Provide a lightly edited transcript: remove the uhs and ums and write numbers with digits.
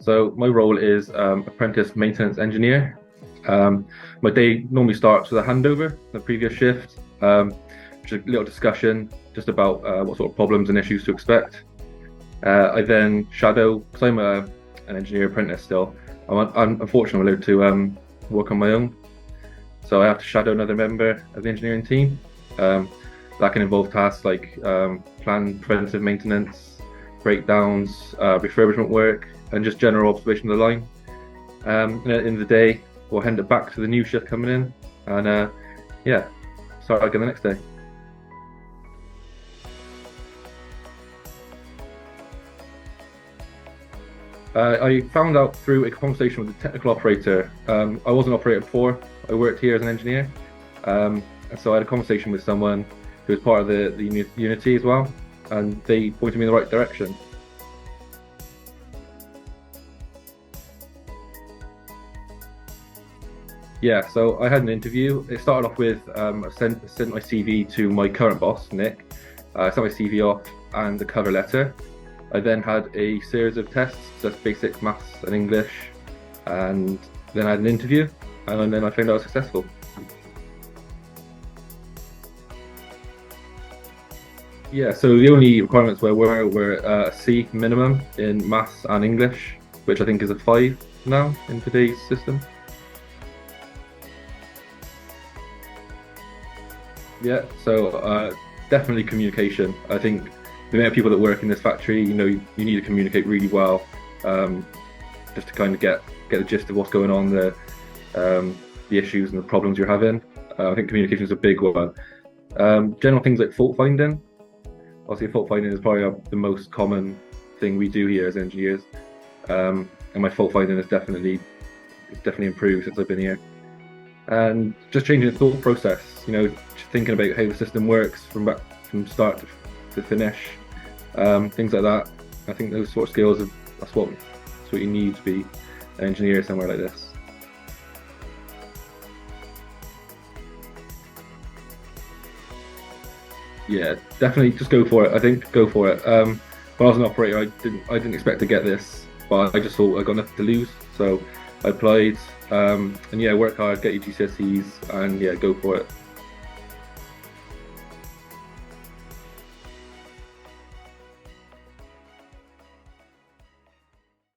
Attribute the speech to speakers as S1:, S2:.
S1: So my role is Apprentice Maintenance Engineer. My day normally starts with a handover, the previous shift, which is a little discussion just about what sort of problems and issues to expect. I then shadow, because I'm an engineer apprentice still. I'm unfortunately allowed to work on my own. So I have to shadow another member of the engineering team. That can involve tasks like planned preventive maintenance, breakdowns, refurbishment work, and just general observation of the line. And at the end of the day, we'll hand it back to the new shift coming in, and start again the next day. I found out through a conversation with the technical operator. I was an operator before. I worked here as an engineer, and so I had a conversation with someone who was part of the unity as well, and they pointed me in the right direction. Yeah, so I had an interview. It started off with I sent my CV to my current boss, Nick. I sent my CV off and the cover letter. I then had a series of tests, so that's basic maths and English, and then I had an interview, and then I found out I was successful. Yeah, so the only requirements were a C minimum in maths and English, which I think is a 5 now in today's system. Yeah, so definitely communication. I think the amount of people that work in this factory, you need to communicate really well, just to kind of get the gist of what's going on, the issues and the problems you're having. I think communication is a big one. General things like fault finding. Obviously, fault finding is probably the most common thing we do here as engineers, and my fault finding has definitely improved since I've been here. And just changing the thought process, thinking about how the system works from start to finish, things like that. I think those sort of skills, that's what you need to be an engineer somewhere like this. Yeah, definitely just go for it. I think go for it. When I was an operator, I didn't expect to get this, but I just thought I got nothing to lose, so I applied. And yeah, work hard, get your GCSEs, and yeah, go for it.